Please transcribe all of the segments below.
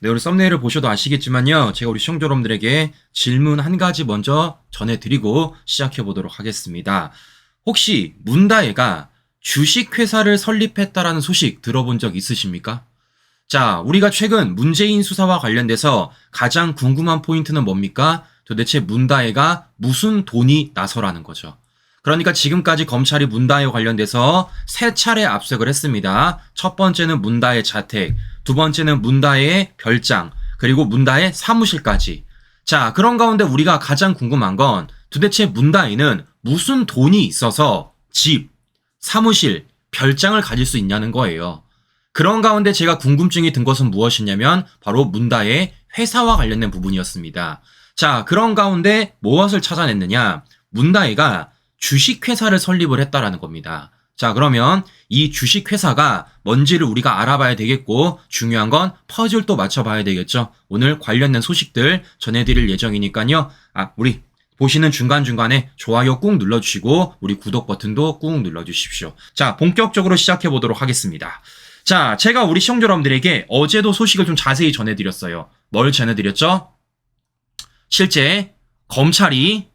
네, 우리 썸네일을 보셔도 아시겠지만요. 제가 우리 시청자 여러분들에게 질문 한 가지 먼저 전해드리고 시작해 보도록 하겠습니다. 혹시 문다혜가 주식회사를 설립했다라는 소식 들어본 적 있으십니까? 자, 우리가 최근 문재인 수사와 관련돼서 가장 궁금한 포인트는 뭡니까? 도대체 문다혜가 무슨 돈이 나서라는 거죠. 그러니까 지금까지 검찰이 문다혜와 관련돼서 3차례 압수수색을 했습니다. 첫 번째는 문다혜 자택, 두 번째는 문다혜의 별장, 그리고 문다혜 사무실까지. 자, 그런 가운데 우리가 가장 궁금한 건 도대체 문다혜는 무슨 돈이 있어서 집, 사무실, 별장을 가질 수 있냐는 거예요. 그런 가운데 제가 궁금증이 든 것은 무엇이냐면 바로 문다혜의 회사와 관련된 부분이었습니다. 자, 그런 가운데 무엇을 찾아냈느냐? 문다혜가 주식회사를 설립을 했다라는 겁니다. 자, 그러면 이 주식회사가 뭔지를 우리가 알아봐야 되겠고, 중요한 건 퍼즐도 맞춰봐야 되겠죠. 오늘 관련된 소식들 전해드릴 예정이니까요. 우리 보시는 중간중간에 좋아요 꾹 눌러주시고 우리 구독 버튼도 꾹 눌러주십시오. 자, 본격적으로 시작해 보도록 하겠습니다. 자, 제가 우리 시청자 여러분들에게 어제도 소식을 좀 자세히 전해드렸어요. 뭘 전해드렸죠? 실제 검찰이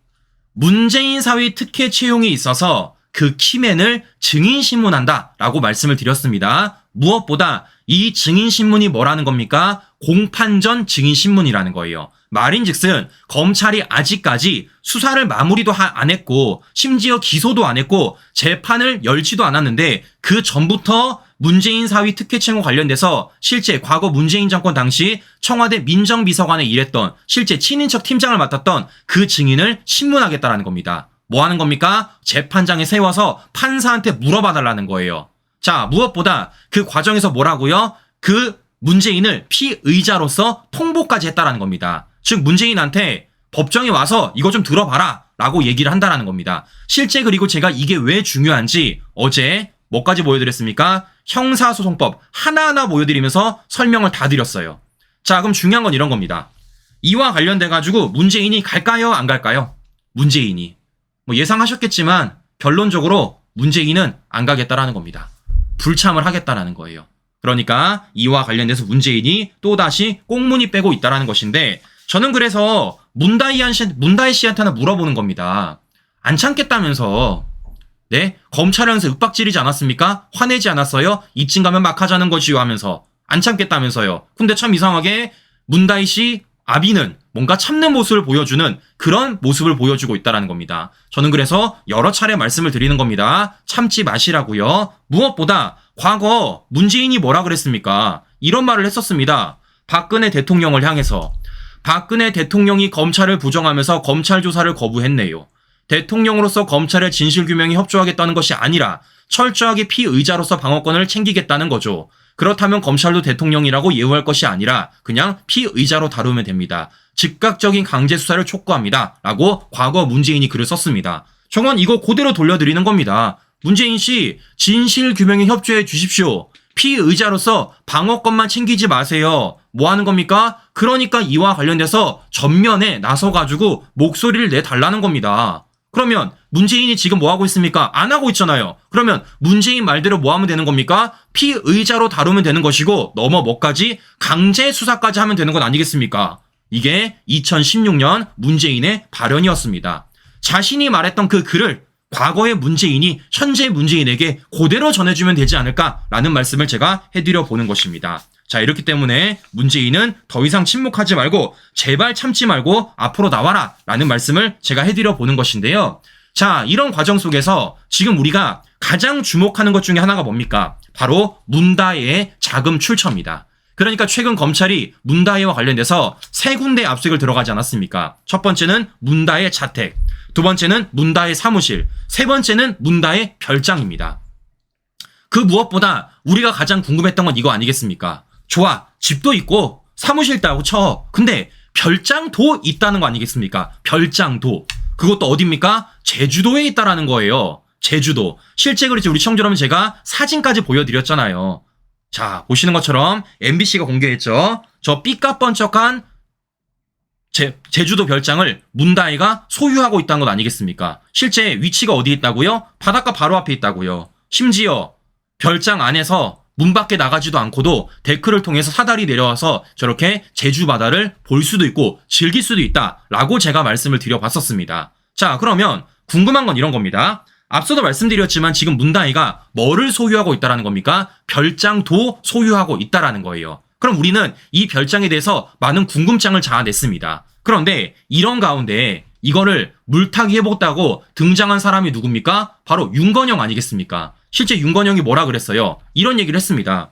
문재인 사위 특혜 채용이 있어서 그 키맨을 증인신문한다 라고 말씀을 드렸습니다. 무엇보다 이 증인신문이 뭐라는 겁니까? 공판전 증인신문이라는 거예요. 말인즉슨 검찰이 아직까지 수사를 마무리도 안 했고 심지어 기소도 안 했고 재판을 열지도 않았는데 그 전부터 문재인 사위 특혜 채용 관련돼서 실제 과거 문재인 정권 당시 청와대 민정비서관에 일했던 실제 친인척 팀장을 맡았던 그 증인을 신문하겠다라는 겁니다. 뭐 하는 겁니까? 재판장에 세워서 판사한테 물어봐 달라는 거예요. 자, 무엇보다 그 과정에서 뭐라고요? 그 문재인을 피의자로서 통보까지 했다라는 겁니다. 즉 문재인한테 법정에 와서 이거 좀 들어봐라 라고 얘기를 한다라는 겁니다. 실제 그리고 제가 이게 왜 중요한지 어제 뭐까지 보여드렸습니까? 형사소송법 하나하나 보여드리면서 설명을 다 드렸어요. 자, 그럼 중요한 건 이런 겁니다. 이와 관련돼가지고 문재인이 갈까요? 안 갈까요? 문재인이. 뭐 예상하셨겠지만 결론적으로 문재인은 안 가겠다라는 겁니다. 불참을 하겠다라는 거예요. 그러니까 이와 관련돼서 문재인이 또다시 꽁무니 빼고 있다라는 것인데 저는 그래서 문다혜 씨한테 하나 물어보는 겁니다. 안 참겠다면서 네? 검찰에서 윽박지르지 않았습니까? 화내지 않았어요? 이쯤 가면 막 하자는 거지요 하면서 안 참겠다면서요. 근데 참 이상하게 문다혜 씨 아비는 뭔가 참는 모습을 보여주는 그런 모습을 보여주고 있다는 겁니다. 저는 그래서 여러 차례 말씀을 드리는 겁니다. 참지 마시라고요. 무엇보다 과거 문재인이 뭐라 그랬습니까? 이런 말을 했었습니다. 박근혜 대통령을 향해서. 박근혜 대통령이 검찰을 부정하면서 검찰 조사를 거부했네요. 대통령으로서 검찰의 진실규명에 협조하겠다는 것이 아니라 철저하게 피의자로서 방어권을 챙기겠다는 거죠. 그렇다면 검찰도 대통령이라고 예우할 것이 아니라 그냥 피의자로 다루면 됩니다. 즉각적인 강제 수사를 촉구합니다. 라고 과거 문재인이 글을 썼습니다. 정원 이거 그대로 돌려드리는 겁니다. 문재인 씨 진실규명에 협조해 주십시오. 피의자로서 방어권만 챙기지 마세요. 뭐 하는 겁니까? 그러니까 이와 관련돼서 전면에 나서가지고 목소리를 내달라는 겁니다. 그러면 문재인이 지금 뭐 하고 있습니까? 안 하고 있잖아요. 그러면 문재인 말대로 뭐 하면 되는 겁니까? 피의자로 다루면 되는 것이고 넘어 뭐까지? 강제 수사까지 하면 되는 건 아니겠습니까? 이게 2016년 문재인의 발언이었습니다. 자신이 말했던 그 글을 과거의 문재인이 현재 문재인에게 그대로 전해주면 되지 않을까라는 말씀을 제가 해드려 보는 것입니다. 자, 이렇기 때문에 문재인은 더 이상 침묵하지 말고 제발 참지 말고 앞으로 나와라 라는 말씀을 제가 해드려 보는 것인데요. 자, 이런 과정 속에서 지금 우리가 가장 주목하는 것 중에 하나가 뭡니까? 바로 문다혜의 자금 출처입니다. 그러니까 최근 검찰이 문다혜와 관련돼서 3군데 압수수색을 들어가지 않았습니까? 첫 번째는 문다혜 자택, 두 번째는 문다혜 사무실, 세 번째는 문다혜 별장입니다. 그 무엇보다 우리가 가장 궁금했던 건 이거 아니겠습니까? 좋아, 집도 있고 사무실도 있다고 쳐. 근데 별장도 있다는 거 아니겠습니까? 별장도. 그것도 어딥니까? 제주도에 있다라는 거예요. 제주도. 실제 그렇지 우리 시청자 여러분 제가 사진까지 보여드렸잖아요. 자, 보시는 것처럼 MBC가 공개했죠. 저 삐까뻔쩍한 제주도 별장을 문다혜가 소유하고 있다는 것 아니겠습니까? 실제 위치가 어디 있다고요? 바닷가 바로 앞에 있다고요. 심지어 별장 안에서 문 밖에 나가지도 않고도 데크를 통해서 사다리 내려와서 저렇게 제주 바다를 볼 수도 있고 즐길 수도 있다라고 제가 말씀을 드려봤었습니다. 자, 그러면 궁금한 건 이런 겁니다. 앞서도 말씀드렸지만 지금 문다이가 뭐를 소유하고 있다라는 겁니까? 별장도 소유하고 있다라는 거예요. 그럼 우리는 이 별장에 대해서 많은 궁금증을 자아냈습니다. 그런데 이런 가운데 이거를 물타기 해보겠다고 등장한 사람이 누굽니까? 바로 윤건영 아니겠습니까? 실제 윤건영이 뭐라 그랬어요? 이런 얘기를 했습니다.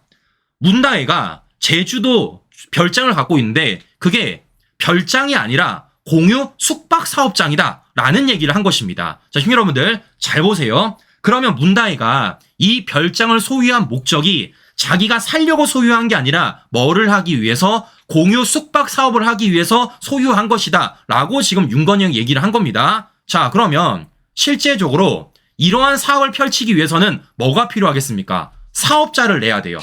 문다이가 제주도 별장을 갖고 있는데 그게 별장이 아니라 공유 숙박 사업장이다 라는 얘기를 한 것입니다. 자, 형님 여러분들 잘 보세요. 그러면 문다이가 이 별장을 소유한 목적이 자기가 살려고 소유한 게 아니라 뭐를 하기 위해서 공유 숙박 사업을 하기 위해서 소유한 것이다 라고 지금 윤건영이 얘기를 한 겁니다. 자, 그러면 실제적으로 이러한 사업을 펼치기 위해서는 뭐가 필요하겠습니까? 사업자를 내야 돼요.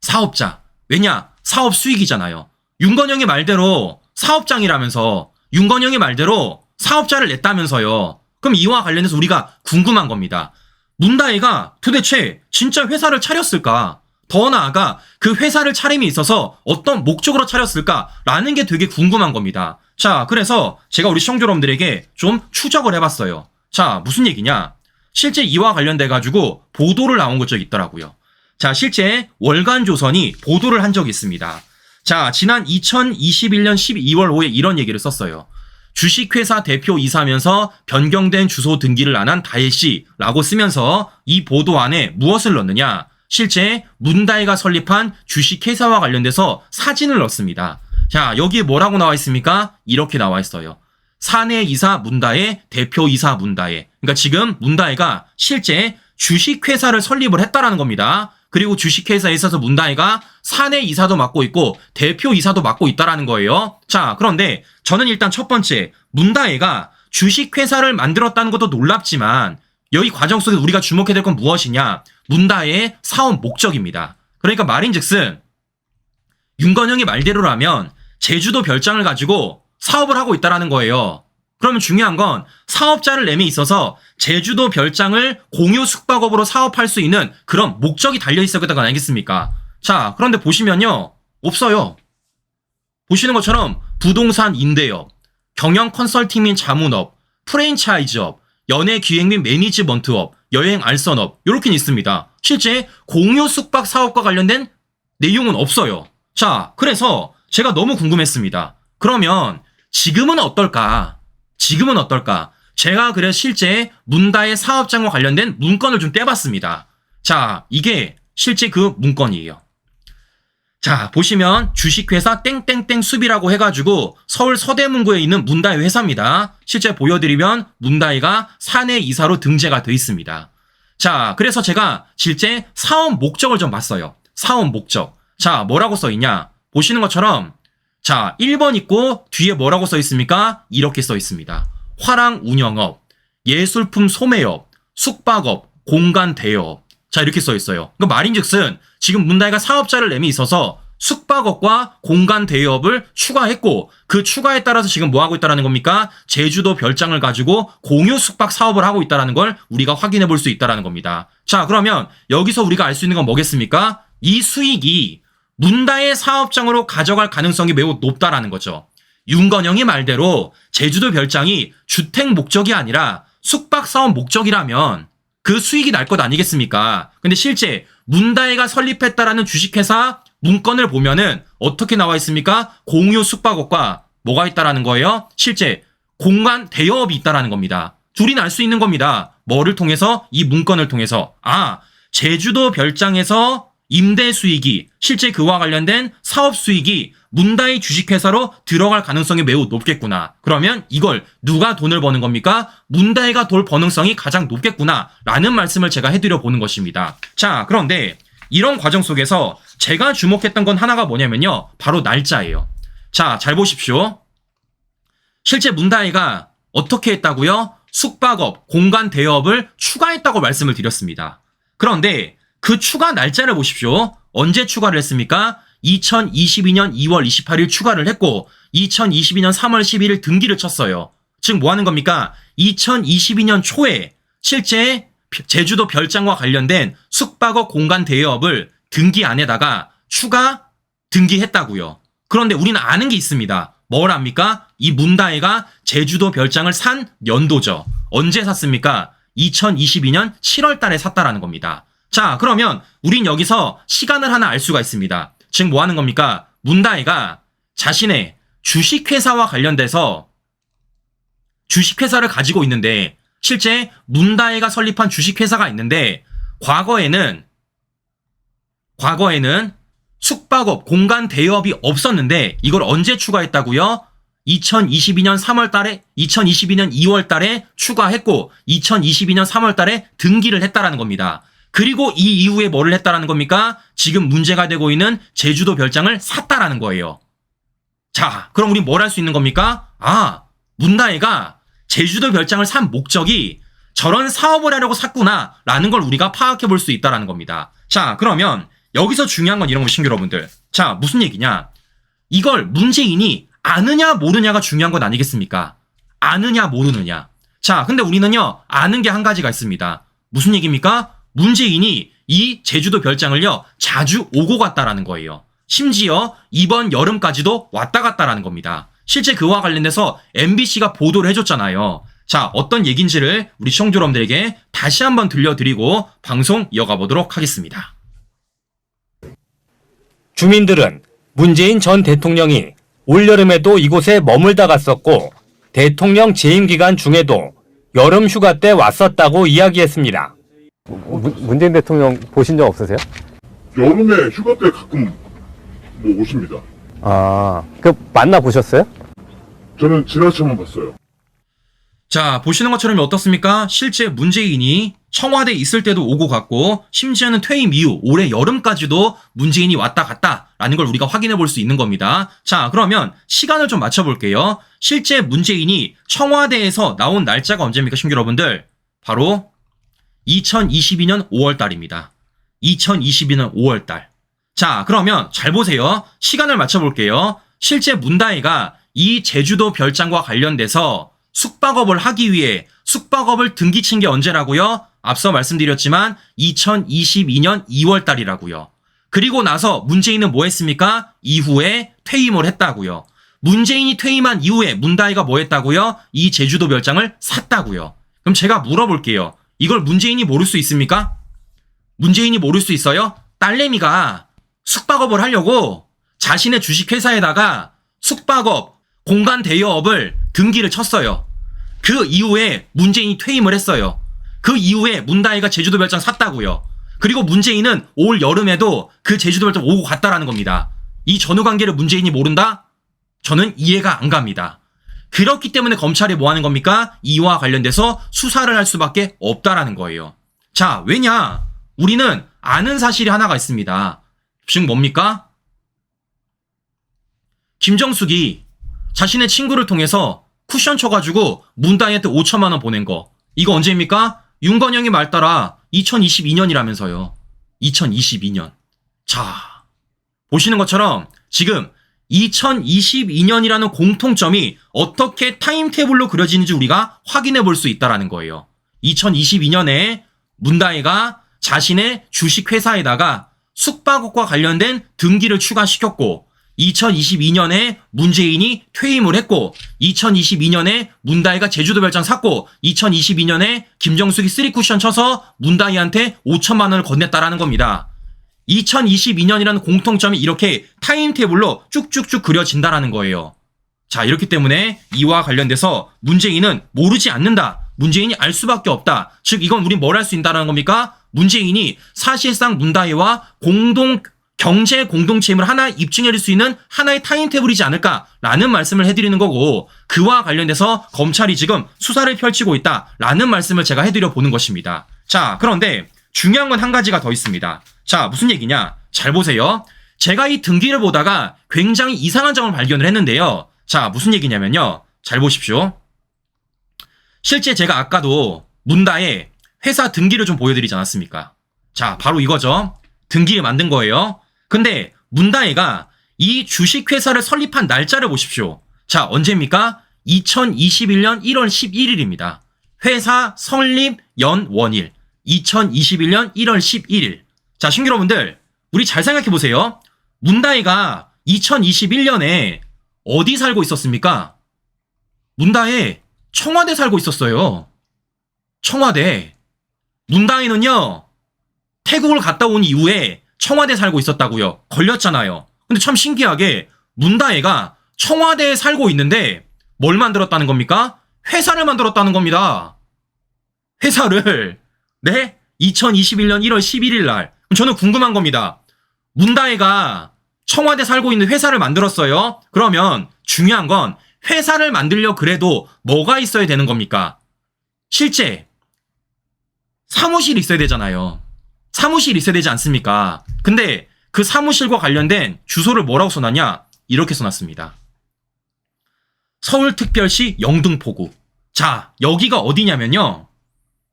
사업자. 왜냐? 사업 수익이잖아요. 윤건영이 말대로 사업장이라면서 윤건영이 말대로 사업자를 냈다면서요. 그럼 이와 관련해서 우리가 궁금한 겁니다. 문다이가 도대체 진짜 회사를 차렸을까? 더 나아가 그 회사를 차림에 있어서 어떤 목적으로 차렸을까라는 게 되게 궁금한 겁니다. 자, 그래서 제가 우리 시청자 여러분들에게 좀 추적을 해봤어요. 자, 무슨 얘기냐? 실제 이와 관련돼가지고 보도를 나온 것이 있더라고요. 자, 실제 월간조선이 보도를 한 적이 있습니다. 자, 지난 2021년 12월 5일 이런 얘기를 썼어요. 주식회사 대표이사면서 변경된 주소 등기를 안 한 다혜씨라고 쓰면서 이 보도 안에 무엇을 넣느냐? 실제 문다이가 설립한 주식회사와 관련돼서 사진을 넣습니다. 자, 여기에 뭐라고 나와 있습니까? 이렇게 나와 있어요. 사내이사 문다이, 대표이사 문다이. 그러니까 지금 문다이가 실제 주식회사를 설립을 했다라는 겁니다. 그리고 주식회사에 있어서 문다이가 사내이사도 맡고 있고 대표이사도 맡고 있다라는 거예요. 자, 그런데 저는 일단 첫 번째 문다이가 주식회사를 만들었다는 것도 놀랍지만 여기 과정 속에서 우리가 주목해야 될 건 무엇이냐? 문다이의 사업 목적입니다. 그러니까 말인즉슨 윤건영이 말대로라면 제주도 별장을 가지고 사업을 하고 있다라는 거예요. 그러면 중요한 건 사업자를 내에 있어서 제주도 별장을 공유 숙박업으로 사업할 수 있는 그런 목적이 달려 있었던 건 아니겠습니까? 자, 그런데 보시면요. 없어요. 보시는 것처럼 부동산 임대업, 경영 컨설팅 및 자문업, 프랜차이즈업, 연예 기획 및 매니지먼트업, 여행 알선업 이렇게 있습니다. 실제 공유 숙박 사업과 관련된 내용은 없어요. 자, 그래서 제가 너무 궁금했습니다. 그러면 지금은 어떨까? 지금은 어떨까? 제가 그래서 실제 문다의 사업장과 관련된 문건을 좀 떼봤습니다. 자, 이게 실제 그 문건이에요. 자, 보시면 주식회사 땡땡땡 숲이라고 해가지고 서울 서대문구에 있는 문다이 회사입니다. 실제 보여드리면 문다이가 사내이사로 등재가 돼 있습니다. 자, 그래서 제가 실제 사업 목적을 좀 봤어요. 사업 목적. 자, 뭐라고 써 있냐? 보시는 것처럼 자, 1번 있고 뒤에 뭐라고 써 있습니까? 이렇게 써 있습니다. 화랑 운영업, 예술품 소매업, 숙박업, 공간 대여업. 자, 이렇게 써 있어요. 그 말인즉슨 지금 문다이가 사업자를 내에 있어서 숙박업과 공간 대여업을 추가했고 그 추가에 따라서 지금 뭐 하고 있다라는 겁니까? 제주도 별장을 가지고 공유 숙박 사업을 하고 있다라는 걸 우리가 확인해 볼 수 있다라는 겁니다. 자, 그러면 여기서 우리가 알 수 있는 건 뭐겠습니까? 이 수익이 문다의 사업장으로 가져갈 가능성이 매우 높다라는 거죠. 윤건영이 말대로 제주도 별장이 주택 목적이 아니라 숙박 사업 목적이라면 그 수익이 날 것 아니겠습니까? 근데 실제 문다이가 설립했다라는 주식회사 문건을 보면은 어떻게 나와 있습니까? 공유 숙박업과 뭐가 있다라는 거예요? 실제 공간 대여업이 있다라는 겁니다. 둘이 날 수 있는 겁니다. 뭐를 통해서? 이 문건을 통해서. 아, 제주도 별장에서 임대 수익이 실제 그와 관련된 사업 수익이 문다이 주식회사로 들어갈 가능성이 매우 높겠구나. 그러면 이걸 누가 돈을 버는 겁니까? 문다이가 돈 버능성이 가장 높겠구나 라는 말씀을 제가 해드려 보는 것입니다. 자, 그런데 이런 과정 속에서 제가 주목했던 건 하나가 뭐냐면요. 바로 날짜예요. 자, 잘 보십시오. 실제 문다이가 어떻게 했다고요? 숙박업, 공간 대여업을 추가했다고 말씀을 드렸습니다. 그런데 그 추가 날짜를 보십시오. 언제 추가를 했습니까? 2022년 2월 28일 추가를 했고 2022년 3월 11일 등기를 쳤어요. 즉 뭐 하는 겁니까? 2022년 초에 실제 제주도 별장과 관련된 숙박업 공간 대여업을 등기 안에다가 추가 등기했다고요. 그런데 우리는 아는 게 있습니다. 뭘 압니까? 이 문다혜가 제주도 별장을 산 연도죠. 언제 샀습니까? 2022년 7월 달에 샀다라는 겁니다. 자, 그러면 우린 여기서 시간을 하나 알 수가 있습니다. 지금 뭐 하는 겁니까? 문다혜가 자신의 주식회사와 관련돼서 주식회사를 가지고 있는데, 실제 문다혜가 설립한 주식회사가 있는데 과거에는 숙박업, 공간 대여업이 없었는데 이걸 언제 추가했다고요? 2022년 3월 달에, 2022년 2월 달에 추가했고 2022년 3월 달에 등기를 했다라는 겁니다. 그리고 이 이후에 뭐를 했다라는 겁니까? 지금 문제가 되고 있는 제주도 별장을 샀다라는 거예요. 자, 그럼 우리 뭘 할 수 있는 겁니까? 문다혜가 제주도 별장을 산 목적이 저런 사업을 하려고 샀구나 라는 걸 우리가 파악해 볼 수 있다라는 겁니다. 자, 그러면 여기서 중요한 건 이런 거 신규 여러분들. 자, 무슨 얘기냐? 이걸 문재인이 아느냐 모르냐가 중요한 건 아니겠습니까? 아느냐 모르느냐. 자, 근데 우리는요 아는 게 한 가지가 있습니다. 무슨 얘기입니까? 문재인이 이 제주도 별장을요 자주 오고 갔다라는 거예요. 심지어 이번 여름까지도 왔다 갔다라는 겁니다. 실제 그와 관련돼서 MBC가 보도를 해줬잖아요. 자, 어떤 얘기인지를 우리 시청자 여러분들에게 다시 한번 들려드리고 방송 이어가 보도록 하겠습니다. 주민들은 문재인 전 대통령이 올여름에도 이곳에 머물다 갔었고 대통령 재임 기간 중에도 여름 휴가 때 왔었다고 이야기했습니다. 문재인 대통령 보신 적 없으세요? 여름에 휴가 때 가끔 오십니다. 만나보셨어요? 저는 지나쳐만 봤어요. 자, 보시는 것처럼 어떻습니까? 실제 문재인이 청와대에 있을 때도 오고 갔고 심지어는 퇴임 이후 올해 여름까지도 문재인이 왔다 갔다라는 걸 우리가 확인해 볼 수 있는 겁니다. 자, 그러면 시간을 좀 맞춰볼게요. 실제 문재인이 청와대에서 나온 날짜가 언제입니까, 신규 여러분들? 바로 2022년 5월 달입니다. 2022년 5월 달. 자, 그러면 잘 보세요. 시간을 맞춰볼게요. 실제 문다혜가 이 제주도 별장과 관련돼서 숙박업을 하기 위해 숙박업을 등기친 게 언제라고요? 앞서 말씀드렸지만 2022년 2월 달이라고요. 그리고 나서 문재인은 뭐 했습니까? 이후에 퇴임을 했다고요. 문재인이 퇴임한 이후에 문다혜가 뭐 했다고요? 이 제주도 별장을 샀다고요. 그럼 제가 물어볼게요. 이걸 문재인이 모를 수 있습니까? 문재인이 모를 수 있어요? 딸내미가 숙박업을 하려고 자신의 주식회사에다가 숙박업, 공간 대여업을 등기를 쳤어요. 그 이후에 문재인이 퇴임을 했어요. 그 이후에 문다혜가 제주도 별장 샀다고요. 그리고 문재인은 올 여름에도 그 제주도 별장 오고 갔다라는 겁니다. 이 전후 관계를 문재인이 모른다? 저는 이해가 안 갑니다. 그렇기 때문에 검찰이 뭐 하는 겁니까? 이와 관련돼서 수사를 할 수밖에 없다라는 거예요. 자, 왜냐? 우리는 아는 사실이 하나가 있습니다. 지금 뭡니까? 김정숙이 자신의 친구를 통해서 쿠션 쳐가지고 문다혜한테 5천만 원 보낸 거. 이거 언제입니까? 윤건영이 말 따라 2022년이라면서요. 2022년. 자, 보시는 것처럼 지금 2022년이라는 공통점이 어떻게 타임테이블로 그려지는지 우리가 확인해 볼 수 있다는 거예요. 2022년에 문다혜가 자신의 주식회사에다가 숙박업과 관련된 등기를 추가시켰고 2022년에 문재인이 퇴임을 했고 2022년에 문다혜가 제주도 별장 샀고 2022년에 김정숙이 3쿠션 쳐서 문다혜한테 5천만 원을 건넸다라는 겁니다. 2022년이라는 공통점이 이렇게 타임테이블로 쭉쭉쭉 그려진다라는 거예요. 자, 이렇기 때문에 이와 관련돼서 문재인은 모르지 않는다. 문재인이 알 수밖에 없다. 즉 이건 우리 뭘 할 수 있다는 겁니까? 문재인이 사실상 문다혜와 경제 공동체임을 하나 입증해낼 수 있는 하나의 타임테이블이지 않을까라는 말씀을 해드리는 거고 그와 관련돼서 검찰이 지금 수사를 펼치고 있다라는 말씀을 제가 해드려 보는 것입니다. 자, 그런데 중요한 건 한 가지가 더 있습니다. 자, 무슨 얘기냐? 잘 보세요. 제가 이 등기를 보다가 굉장히 이상한 점을 발견을 했는데요. 자, 무슨 얘기냐면요. 잘 보십시오. 실제 제가 아까도 문다혜 회사 등기를 좀 보여드리지 않았습니까? 자, 바로 이거죠. 등기를 만든 거예요. 근데 문다혜가 이 주식회사를 설립한 날짜를 보십시오. 자, 언제입니까? 2021년 1월 11일입니다. 회사 설립 연원일. 2021년 1월 11일. 자, 신규 여러분들, 우리 잘 생각해 보세요. 문다혜가 2021년에 어디 살고 있었습니까? 문다혜 청와대 살고 있었어요. 청와대. 문다혜는요, 태국을 갔다 온 이후에 청와대 살고 있었다고요. 걸렸잖아요. 근데 참 신기하게 문다혜가 청와대에 살고 있는데 뭘 만들었다는 겁니까? 회사를 만들었다는 겁니다. 회사를. 네? 2021년 1월 11일 날. 그럼 저는 궁금한 겁니다. 문다혜가 청와대 살고 있는 회사를 만들었어요. 그러면 중요한 건 회사를 만들려 그래도 뭐가 있어야 되는 겁니까? 실제 사무실이 있어야 되잖아요. 사무실이 있어야 되지 않습니까? 근데 그 사무실과 관련된 주소를 뭐라고 써놨냐? 이렇게 써놨습니다. 서울특별시 영등포구. 자, 여기가 어디냐면요,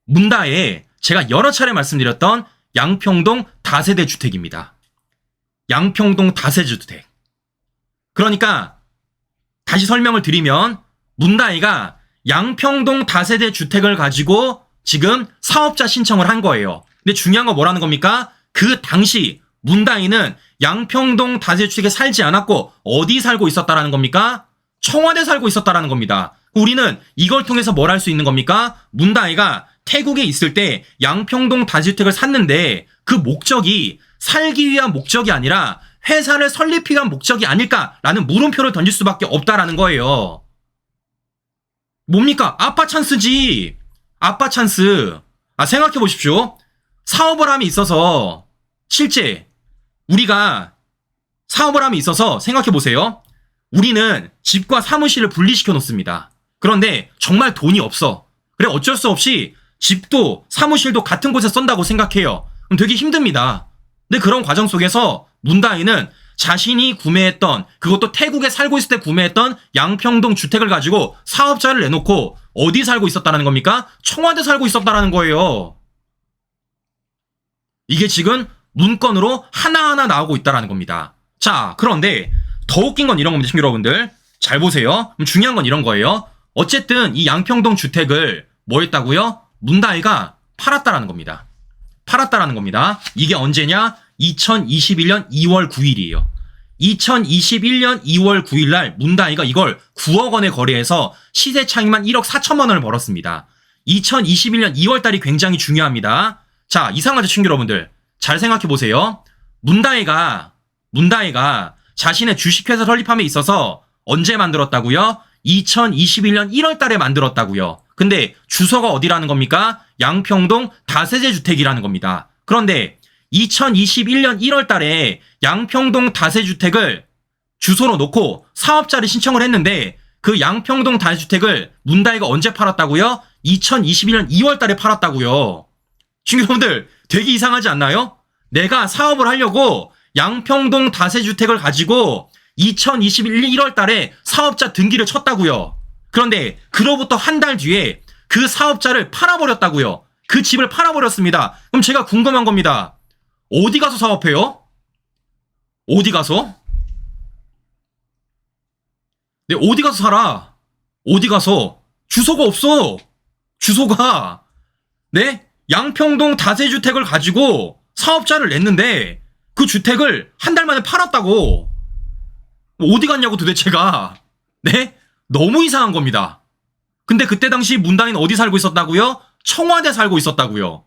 문다혜에 제가 여러 차례 말씀드렸던 양평동 다세대 주택입니다. 양평동 다세대 주택. 그러니까 다시 설명을 드리면 문다혜가 양평동 다세대 주택을 가지고 지금 사업자 신청을 한 거예요. 근데 중요한 건 뭐라는 겁니까? 그 당시 문다혜는 양평동 다세대 주택에 살지 않았고 어디 살고 있었다라는 겁니까? 청와대 살고 있었다라는 겁니다. 우리는 이걸 통해서 뭘 할 수 있는 겁니까? 문다혜가 태국에 있을 때 양평동 다주택을 샀는데 그 목적이 살기 위한 목적이 아니라 회사를 설립하기 위한 목적이 아닐까라는 물음표를 던질 수밖에 없다라는 거예요. 뭡니까? 아빠 찬스지. 아빠 찬스. 생각해 보십시오. 사업을 함에 있어서, 실제 우리가 사업을 함에 있어서 생각해 보세요. 우리는 집과 사무실을 분리시켜 놓습니다. 그런데 정말 돈이 없어. 그래, 어쩔 수 없이 집도 사무실도 같은 곳에 썬다고 생각해요. 그럼 되게 힘듭니다. 근데 그런 과정 속에서 문다혜는 자신이 구매했던, 그것도 태국에 살고 있을 때 구매했던 양평동 주택을 가지고 사업자를 내놓고 어디 살고 있었다는 겁니까? 청와대 살고 있었다는 거예요. 이게 지금 문건으로 하나하나 나오고 있다는 겁니다. 자, 그런데 더 웃긴 건 이런 겁니다. 친구 여러분들 잘 보세요. 중요한 건 이런 거예요. 어쨌든 이 양평동 주택을 뭐 했다고요? 문다혜가 팔았다라는 겁니다. 팔았다라는 겁니다. 이게 언제냐? 2021년 2월 9일이에요. 2021년 2월 9일 날 문다혜가 이걸 9억 원에 거래해서 시세 차익만 1억 4천만 원을 벌었습니다. 2021년 2월 달이 굉장히 중요합니다. 자, 이상하죠, 친구 여러분들. 잘 생각해 보세요. 문다혜가 자신의 주식회사 설립함에 있어서 언제 만들었다고요? 2021년 1월 달에 만들었다고요. 근데 주소가 어디라는 겁니까? 양평동 다세대 주택이라는 겁니다. 그런데 2021년 1월 달에 양평동 다세대 주택을 주소로 놓고 사업자를 신청을 했는데 그 양평동 다세대 주택을 문다혜가 언제 팔았다고요? 2021년 2월 달에 팔았다고요. 친구 여러분들 되게 이상하지 않나요? 내가 사업을 하려고 양평동 다세대 주택을 가지고 2021년 1월 달에 사업자 등기를 쳤다고요. 그런데 그로부터 한 달 뒤에 그 사업자를 팔아버렸다고요. 그 집을 팔아버렸습니다. 그럼 제가 궁금한 겁니다. 어디 가서 사업해요? 어디 가서? 네, 어디 가서 살아? 어디 가서? 주소가 없어. 주소가. 네? 양평동 다세주택을 가지고 사업자를 냈는데 그 주택을 한 달 만에 팔았다고. 어디 갔냐고 도대체가. 네? 너무 이상한 겁니다. 근데 그때 당시 문다혜는 어디 살고 있었다고요? 청와대 살고 있었다고요.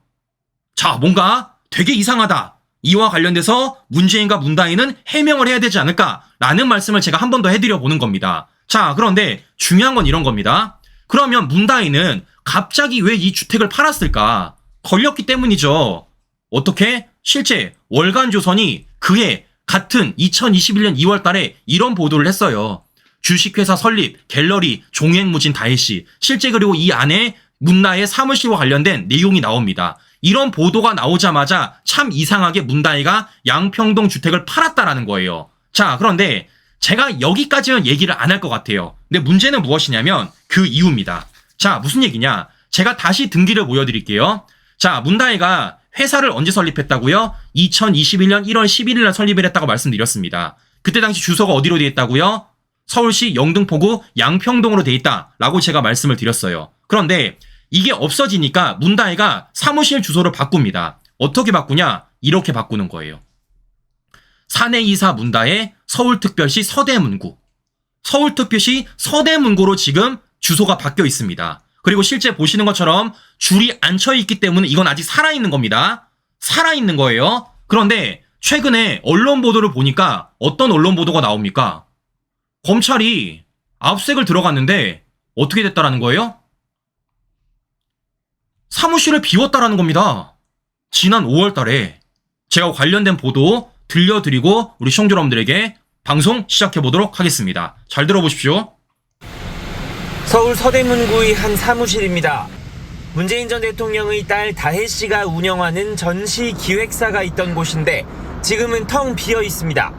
자, 뭔가 되게 이상하다. 이와 관련돼서 문재인과 문다혜는 해명을 해야 되지 않을까라는 말씀을 제가 한 번 더 해드려 보는 겁니다. 자, 그런데 중요한 건 이런 겁니다. 그러면 문다혜는 갑자기 왜 이 주택을 팔았을까? 걸렸기 때문이죠. 어떻게? 실제 월간조선이 그해 같은 2021년 2월 달에 이런 보도를 했어요. 주식회사 설립, 갤러리, 종횡무진 다혜씨. 실제 그리고 이 안에 문다혜 사무실과 관련된 내용이 나옵니다. 이런 보도가 나오자마자 참 이상하게 문다혜가 양평동 주택을 팔았다라는 거예요. 자, 그런데 제가 여기까지는 얘기를 안 할 것 같아요. 근데 문제는 무엇이냐면 그 이유입니다. 자, 무슨 얘기냐? 제가 다시 등기를 보여드릴게요. 자, 문다혜가 회사를 언제 설립했다고요? 2021년 1월 11일 날 설립을 했다고 말씀드렸습니다. 그때 당시 주소가 어디로 되어 있다고요? 서울시 영등포구 양평동으로 되어 있다라고 제가 말씀을 드렸어요. 그런데 이게 없어지니까 문다혜가 사무실 주소를 바꿉니다. 어떻게 바꾸냐? 이렇게 바꾸는 거예요. 사내이사 문다혜 서울특별시 서대문구. 서울특별시 서대문구로 지금 주소가 바뀌어 있습니다. 그리고 실제 보시는 것처럼 줄이 안 쳐 있기 때문에 이건 아직 살아있는 겁니다. 살아있는 거예요. 그런데 최근에 언론 보도를 보니까 어떤 언론 보도가 나옵니까? 검찰이 압수색을 들어갔는데 어떻게 됐다라는 거예요? 사무실을 비웠다라는 겁니다. 지난 5월 달에 제가 관련된 보도 들려드리고 우리 시청자 여러분들에게 방송 시작해 보도록 하겠습니다. 잘 들어보십시오. 서울 서대문구의 한 사무실입니다. 문재인 전 대통령의 딸 다혜 씨가 운영하는 전시 기획사가 있던 곳인데 지금은 텅 비어 있습니다.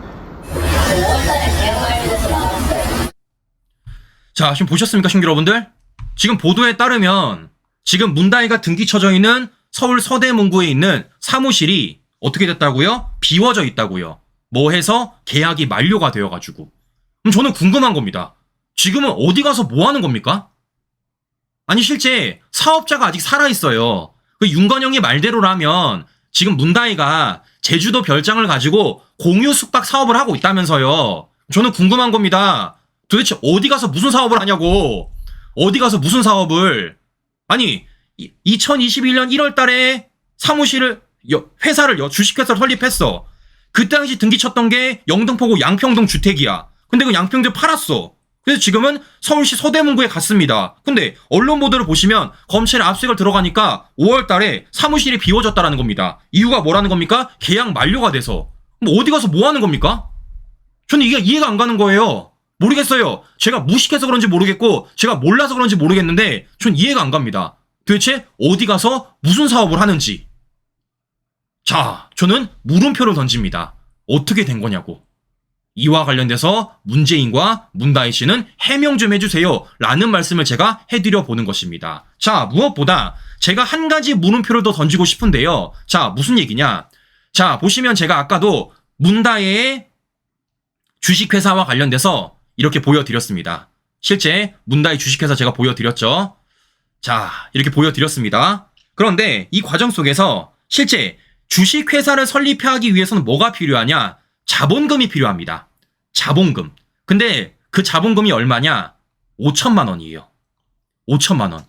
자, 지금 보셨습니까, 시청자 여러분들? 지금 보도에 따르면 지금 문다혜가 등기쳐져 있는 서울 서대문구에 있는 사무실이 어떻게 됐다고요? 비워져 있다고요. 뭐 해서 계약이 만료가 되어가지고. 그럼 저는 궁금한 겁니다. 지금은 어디 가서 뭐 하는 겁니까? 아니 실제 사업자가 아직 살아있어요. 그 윤건영이 말대로라면 지금 문다혜가 제주도 별장을 가지고 공유 숙박 사업을 하고 있다면서요. 저는 궁금한 겁니다. 도대체 어디 가서 무슨 사업을 하냐고. 어디 가서 무슨 사업을. 아니 2021년 1월 달에 사무실을 회사를 주식회사를 설립했어. 그 당시 등기 쳤던 게 영등포구 양평동 주택이야. 근데 그 양평동 팔았어. 그래서 지금은 서울시 서대문구에 갔습니다. 근데 언론 보도를 보시면 검찰에 압수색을 들어가니까 5월 달에 사무실이 비워졌다라는 겁니다. 이유가 뭐라는 겁니까? 계약 만료가 돼서. 뭐 어디 가서 뭐 하는 겁니까? 저는 이게 이해가 안 가는 거예요. 모르겠어요. 제가 무식해서 그런지 모르겠고 제가 몰라서 그런지 모르겠는데 전 이해가 안 갑니다. 도대체 어디 가서 무슨 사업을 하는지. 자, 저는 물음표를 던집니다. 어떻게 된 거냐고. 이와 관련돼서 문재인과 문다혜 씨는 해명 좀 해주세요 라는 말씀을 제가 해드려 보는 것입니다. 자, 무엇보다 제가 한 가지 물음표를 더 던지고 싶은데요. 자, 무슨 얘기냐. 자, 보시면 제가 아까도 문다혜의 주식회사와 관련돼서 이렇게 보여드렸습니다. 실제 문다혜 주식회사 제가 보여드렸죠. 자, 이렇게 보여드렸습니다. 그런데 이 과정 속에서 실제 주식회사를 설립하기 위해서는 뭐가 필요하냐? 자본금이 필요합니다. 자본금. 근데 그 자본금이 얼마냐? 5천만 원이에요. 5천만 원.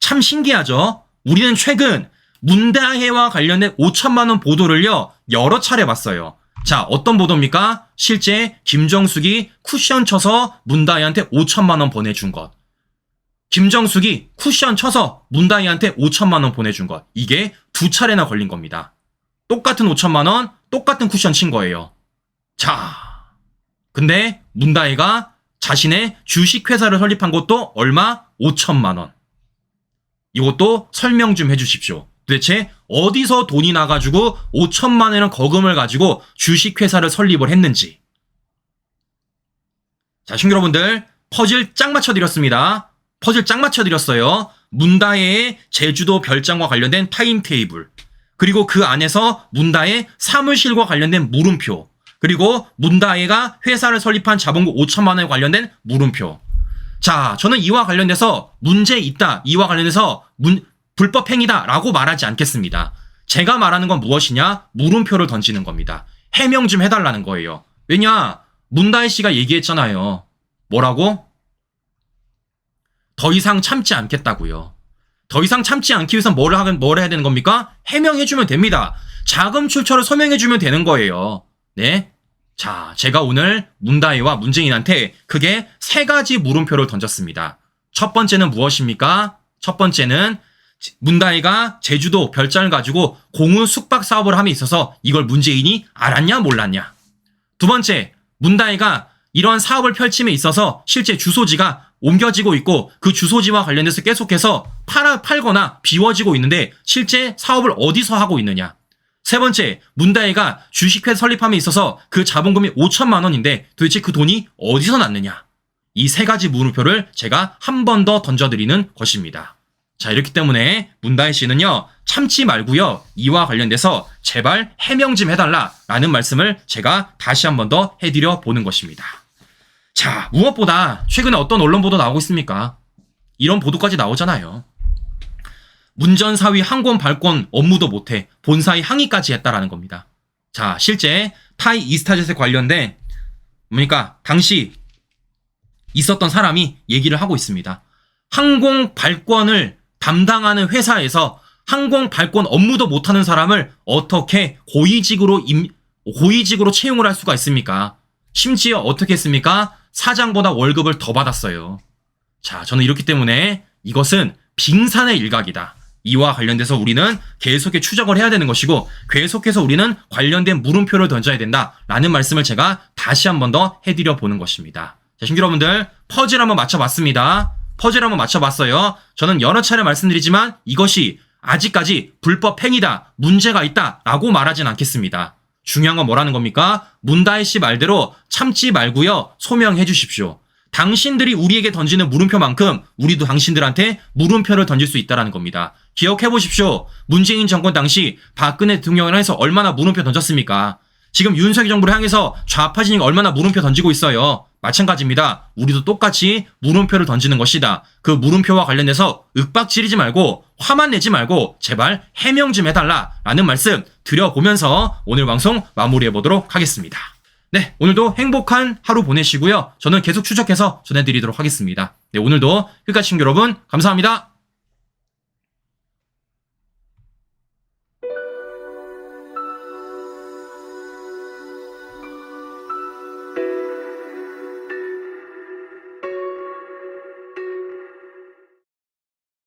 참 신기하죠? 우리는 최근 문다혜와 관련된 5천만 원 보도를요, 여러 차례 봤어요. 자, 어떤 보도입니까? 실제 김정숙이 쿠션 쳐서 문다혜한테 5천만 원 보내준 것. 김정숙이 쿠션 쳐서 문다혜한테 5천만 원 보내준 것. 이게 두 차례나 걸린 겁니다. 똑같은 5천만 원, 똑같은 쿠션 친 거예요. 자, 근데 문다혜가 자신의 주식회사를 설립한 것도 얼마? 5천만 원. 이것도 설명 좀 해주십시오. 도대체 어디서 돈이 나가지고 5천만 원이라는 거금을 가지고 주식회사를 설립을 했는지. 자, 시청자 여러분들, 퍼즐 짝 맞춰드렸습니다. 퍼즐 짝 맞춰드렸어요. 문다혜의 제주도 별장과 관련된 타임테이블, 그리고 그 안에서 문다혜 사무실과 관련된 물음표, 그리고 문다혜가 회사를 설립한 자본금 5천만 원에 관련된 물음표. 자, 저는 이와 관련돼서 문제 있다, 이와 관련해서 불법 행위다 라고 말하지 않겠습니다. 제가 말하는 건 무엇이냐? 물음표를 던지는 겁니다. 해명 좀 해달라는 거예요. 왜냐? 문다혜 씨가 얘기했잖아요. 뭐라고? 더 이상 참지 않겠다고요. 더 이상 참지 않기 위해서 뭘 해야 되는 겁니까? 해명해주면 됩니다. 자금 출처를 서명해주면 되는 거예요. 네. 자, 제가 오늘 문다혜와 문재인한테 크게 세 가지 물음표를 던졌습니다. 첫 번째는 무엇입니까? 첫 번째는 문다혜가 제주도 별장을 가지고 공유 숙박 사업을 함에 있어서 이걸 문재인이 알았냐 몰랐냐. 두 번째, 문다혜가 이런 사업을 펼침에 있어서 실제 주소지가 옮겨지고 있고 그 주소지와 관련해서 계속해서 팔거나 비워지고 있는데 실제 사업을 어디서 하고 있느냐. 세 번째, 문다혜가 주식회사 설립함에 있어서 그 자본금이 5천만 원인데 도대체 그 돈이 어디서 났느냐. 이 세 가지 물음표를 제가 한 번 더 던져드리는 것입니다. 자, 이렇기 때문에 문다혜 씨는요, 참지 말고요, 이와 관련돼서 제발 해명 좀 해달라라는 말씀을 제가 다시 한 번 더 해드려 보는 것입니다. 자, 무엇보다 최근에 어떤 언론 보도 나오고 있습니까? 이런 보도까지 나오잖아요. 운전사위 항공 발권 업무도 못해 본사의 항의까지 했다라는 겁니다. 자, 실제 타이 이스타젯에 관련된 뭡니까? 당시 있었던 사람이 얘기를 하고 있습니다. 항공 발권을 담당하는 회사에서 항공 발권 업무도 못하는 사람을 어떻게 고위직으로 채용을 할 수가 있습니까? 심지어 어떻게 했습니까? 사장보다 월급을 더 받았어요. 자, 저는 이렇기 때문에 이것은 빙산의 일각이다. 이와 관련돼서 우리는 계속해 추적을 해야 되는 것이고 계속해서 우리는 관련된 물음표를 던져야 된다라는 말씀을 제가 다시 한 번 더 해드려 보는 것입니다. 자, 신규 여러분들 퍼즐 한번 맞춰봤습니다. 퍼즐 한번 맞춰봤어요. 저는 여러 차례 말씀드리지만 이것이 아직까지 불법 행위다, 문제가 있다 라고 말하진 않겠습니다. 중요한 건 뭐라는 겁니까? 문다혜 씨 말대로 참지 말고요. 소명해 주십시오. 당신들이 우리에게 던지는 물음표만큼 우리도 당신들한테 물음표를 던질 수 있다는 겁니다. 기억해 보십시오. 문재인 정권 당시 박근혜 대통령을 향해서 얼마나 물음표 던졌습니까? 지금 윤석열 정부를 향해서 좌파 진영이 얼마나 물음표 던지고 있어요. 마찬가지입니다. 우리도 똑같이 물음표를 던지는 것이다. 그 물음표와 관련해서 윽박지르지 말고 화만 내지 말고 제발 해명 좀 해달라라는 말씀 드려보면서 오늘 방송 마무리해보도록 하겠습니다. 네, 오늘도 행복한 하루 보내시고요. 저는 계속 추적해서 전해드리도록 하겠습니다. 네, 오늘도 끝까지 시청자 여러분 감사합니다.